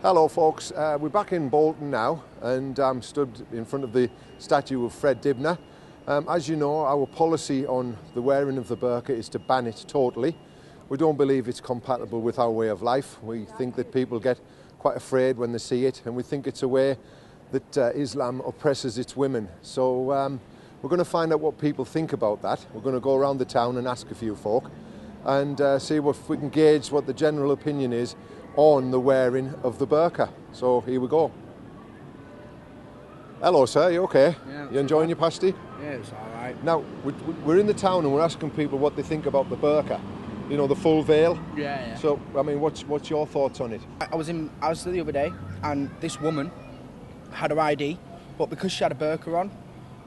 Hello folks, we're back in Bolton now and I'm stood in front of the statue of Fred Dibner. As you know, our policy on the wearing of the burqa is to ban it totally. We don't believe it's compatible with our way of life. We think that people get quite afraid when they see it, and we think it's a way that Islam oppresses its women. So we're going to find out what people think about that. We're going to go around the town and ask a few folk and see if we can gauge what the general opinion is on the wearing of the burqa. So here we go. Hello sir, you okay? Yeah. You enjoying your pasty? Yeah, it's all right. Now, we're in the town and we're asking people what they think about the burqa. You know, the full veil? Yeah. So, I mean, what's your thoughts on it? I was there the other day, and this woman had her ID, but because she had a burqa on,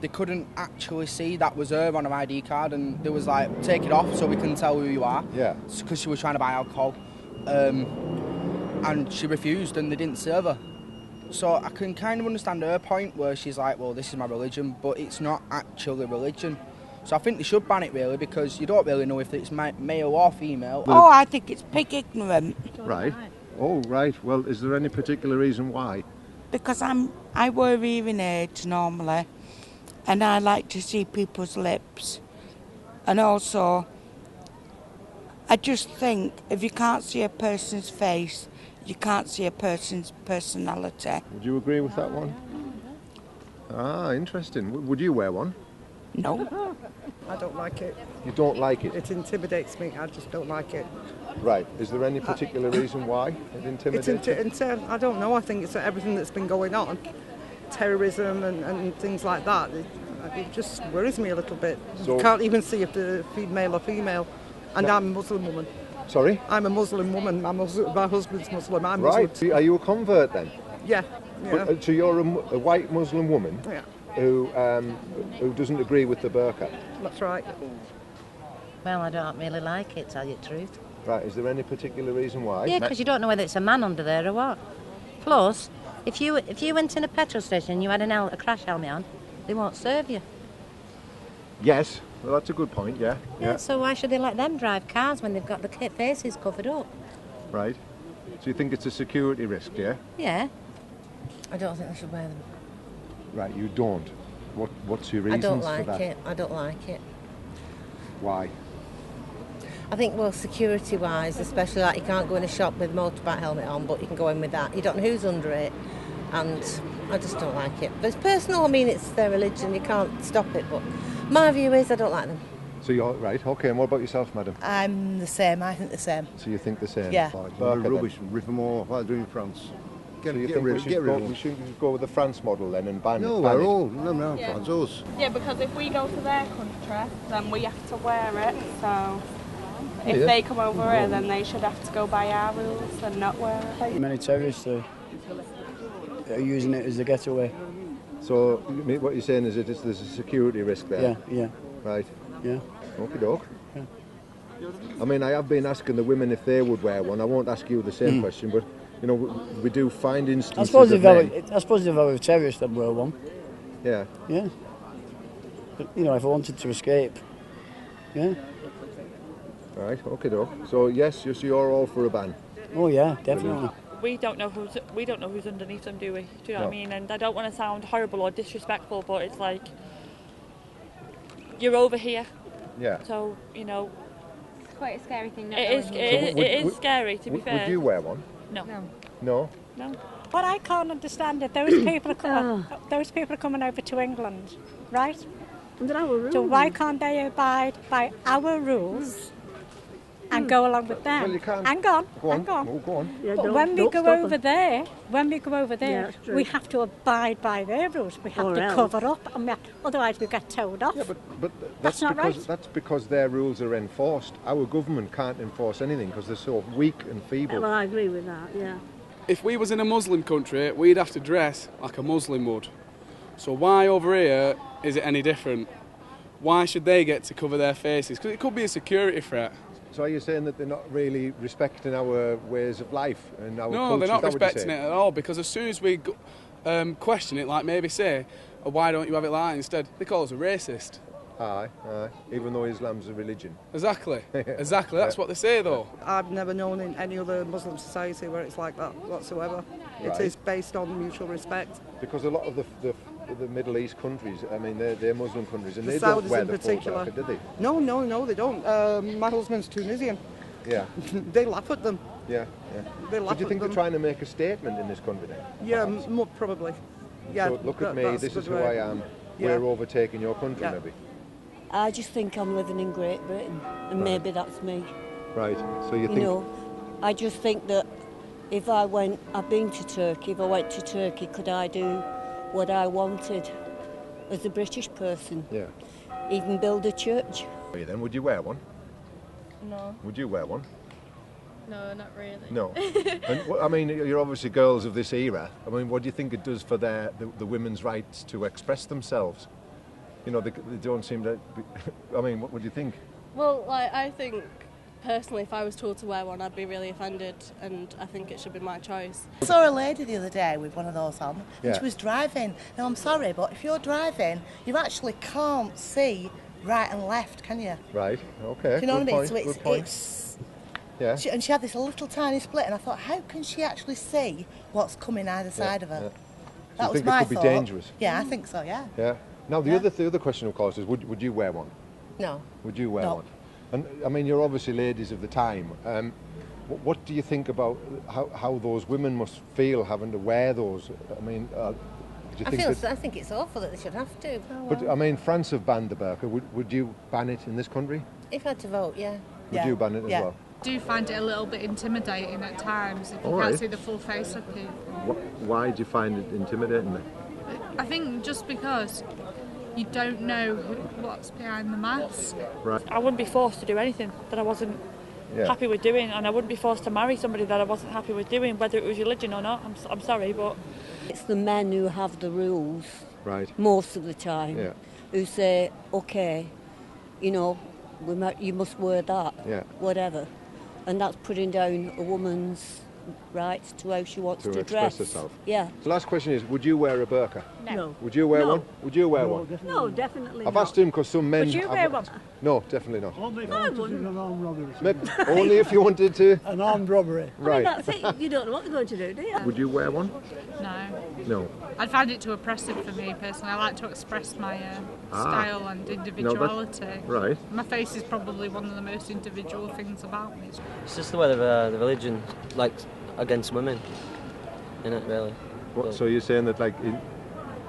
they couldn't actually see that was her on her ID card, and they was like, take it off so we can tell who you are. Yeah. Because she was trying to buy alcohol. And she refused and they didn't serve her. So I can kind of understand her point where she's like, well, this is my religion, but it's not actually religion. So I think they should ban it really, because you don't really know if it's male or female. Oh, I think it's pig ignorant. Right. Oh, right. Well, is there any particular reason why? Because I wear hearing aids normally, and I like to see people's lips. And also, I just think if you can't see a person's face, you can't see a person's personality. Would you agree with that one? Ah, interesting. Would you wear one? No. I don't like it. You don't like it? It intimidates me. I just don't like it. Right. Is there any particular reason why it intimidates you? I don't know. I think it's everything that's been going on. Terrorism and things like that. It just worries me a little bit. So, you can't even see if they're male or female. And I'm a Muslim woman. Sorry? I'm a Muslim woman. My husband's Muslim. I'm Muslim. Right. Are you a convert then? Yeah. But, so you're a white Muslim woman? Yeah. Who doesn't agree with the burqa? That's right. Well, I don't really like it, tell you the truth. Right, is there any particular reason why? Yeah, because you don't know whether it's a man under there or what. Plus, if you went in a petrol station and you had a crash helmet on, they won't serve you. Yes, well that's a good point, yeah. Yeah, so why should they let them drive cars when they've got the faces covered up? Right. So you think it's a security risk, yeah? Yeah. I don't think they should wear them. Right, you don't. What's your reasons for that? I don't like it. I don't like it. Why? I think, well, security-wise, especially like you can't go in a shop with a motorbike helmet on, but you can go in with that. You don't know who's under it, and I just don't like it. But it's personal. I mean, it's their religion. You can't stop it. But my view is I don't like them. So you're right. Okay. And what about yourself, madam? I'm the same. I think the same. So you think the same? Yeah. Rubbish. Rip them all off like they're doing in France. So you think we should go with the France model then and ban it? No, ban we're it? all. No, France, us. Yeah, because if we go to their country, then we have to wear it. So if they come over here, then they should have to go by our rules and not wear it. Many terrorists are using it as a getaway. So what you're saying is that there's a security risk there? Yeah. Right. Yeah. Okie doke. Yeah. I mean, I have been asking the women if they would wear one. I won't ask you the same question, but you know, we do find instances. I suppose if I were a terrorist, I'd wear one. Yeah. Yeah. But you know, if I wanted to escape, yeah. Right. Okay, doke. So yes, you're all for a ban. Oh yeah, definitely. We don't know who's underneath them, do we? Do you know what I mean? And I don't want to sound horrible or disrespectful, but it's like you're over here. Yeah. So you know. It's quite a scary thing. It is scary, to be fair. Would you wear one? No. No. What I can't understand is those people are coming over to England, right? Under our rules. So why can't they abide by our rules and go along with them? Well, you can't. Hang on. Oh, go on. Yeah, but when we go over there, we have to abide by their rules. We have to cover up, and otherwise we get towed off. Yeah, but that's not right. That's because their rules are enforced. Our government can't enforce anything because they're so weak and feeble. Well, I agree with that. Yeah. If we was in a Muslim country, we'd have to dress like a Muslim would. So why over here is it any different? Why should they get to cover their faces? Because it could be a security threat. So are you saying that they're not really respecting our ways of life and our culture? No, they're not respecting it at all, because as soon as we question it, like maybe say, oh, why don't you have it like that instead, they call us a racist. Aye, aye. Even though Islam's a religion. Exactly. Exactly. That's what they say, though. I've never known in any other Muslim society where it's like that whatsoever. Right. It is based on mutual respect. Because a lot of the Middle East countries, I mean, they're Muslim countries, and The they don't Saudis wear in the full particular. burqa, do they? No, they don't. My husband's Tunisian. Yeah. They laugh at them. Yeah, yeah. They laugh So do you think at them. they're trying to make a statement in this country then? Yeah, probably. Yeah. So look at me, that's this is good who way. I am. Yeah. We're overtaking your country, Yeah. maybe. I just think I'm living in Great Britain, and maybe that's me. Right. So you think? You know, I just think that if I've been to Turkey, if I went to Turkey, could I do what I wanted as a British person? Yeah. Even build a church? Then would you wear one? No. Would you wear one? No, not really. No. And I mean, you're obviously girls of this era. I mean, what do you think it does for the women's rights to express themselves? You know, they don't seem to be, I mean, what do you think? Well, like, I think personally, if I was told to wear one, I'd be really offended, and I think it should be my choice. I saw a lady the other day with one of those on, Yeah. and she was driving. Now, I'm sorry, but if you're driving, you actually can't see right and left, can you? Right. Okay. Do you know Good what I mean? point, So good point. it's Yeah. and she had this little tiny split, and I thought, how can she actually see what's coming either side of her? Yeah. So That you was think my it could be thought. dangerous? Yeah, I think so. Yeah. Yeah. Now the other question, of course, is would you wear one? No. Would you wear No. one? And I mean, you're obviously ladies of the time. What do you think about how those women must feel having to wear those? I mean, do you think that? I think it's awful that they should have to. But I mean, France have banned the burqa. Would you ban it in this country? If I had to vote, yeah. Would you ban it as well? I do find it a little bit intimidating at times if you All can't right. see the full face of people. Why do you find it intimidating then? I think just because you don't know what's behind the mask. Right. I wouldn't be forced to do anything that I wasn't happy with doing, and I wouldn't be forced to marry somebody that I wasn't happy with doing, whether it was religion or not. I'm sorry, but It's the men who have the rules Right. most of the time, Yeah. who say, okay, you know, you must wear that, Yeah. whatever. And that's putting down a woman's rights to how she wants to express dress. herself. Yeah. The last question is, would you wear a burqa? No. Would you wear No. one? Would you wear one? No, definitely I've not. asked him because some men. Would you wear one? No, definitely not. Only if No, I you wanted wouldn't. an armed robbery. Only if you wanted to. An armed robbery. Right. That's it. You don't know what they're going to do, do you? Would you wear one? No. No. I'd find it too oppressive for me personally. I like to express my style and individuality. Right. My face is probably one of the most individual things about me. It's just the way the religion, like, against women, innit, really. So you're saying that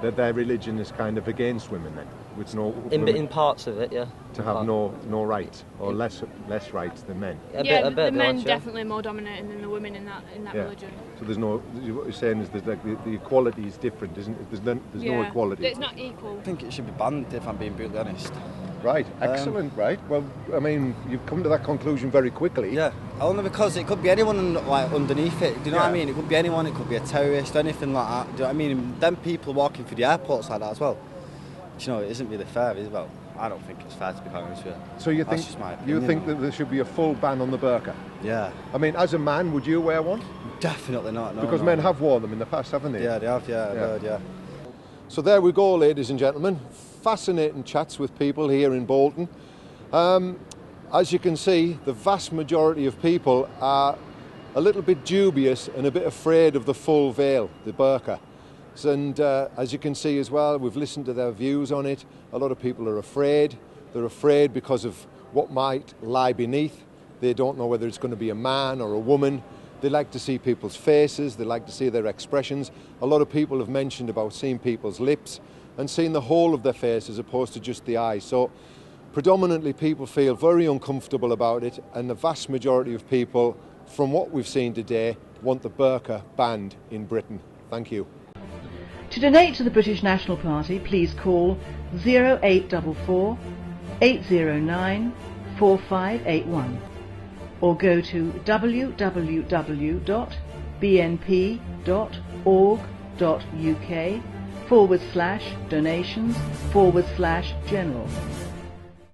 that their religion is kind of against women then, with no In parts of it, yeah. to have no rights or less rights than men. The men definitely more dominating than the women in that Yeah. religion. So there's no. What you're saying is that the equality is different, isn't it? There's no equality. It's not equal. I think it should be banned, if I'm being brutally honest. Right, excellent, right. Well, I mean, you've come to that conclusion very quickly. Yeah, only because it could be anyone like underneath it, do you know what I Yeah. mean? It could be anyone, it could be a terrorist, anything like that, do you know what I mean? And them people walking through the airports like that as well. Do you know, it isn't really fair, is it? Well, I don't think it's fair, to be quite honest with you. So you That's think just my you opinion. think that there should be a full ban on the burqa? Yeah. I mean, as a man, would you wear one? Definitely not, no. Because no. men have worn them in the past, haven't they? Yeah, they have, yeah, I've heard, yeah. So there we go, ladies and gentlemen. Fascinating chats with people here in Bolton. As you can see, the vast majority of people are a little bit dubious and a bit afraid of the full veil, the burqa. And as you can see as well, we've listened to their views on it. A lot of people are afraid. They're afraid because of what might lie beneath. They don't know whether it's going to be a man or a woman. They like to see people's faces. They like to see their expressions. A lot of people have mentioned about seeing people's lips and seeing the whole of their face as opposed to just the eyes. So predominantly people feel very uncomfortable about it, and the vast majority of people, from what we've seen today, want the burqa banned in Britain. Thank you. To donate to the British National Party, please call 0844 809 4581 or go to www.bnp.org.uk/donations/general.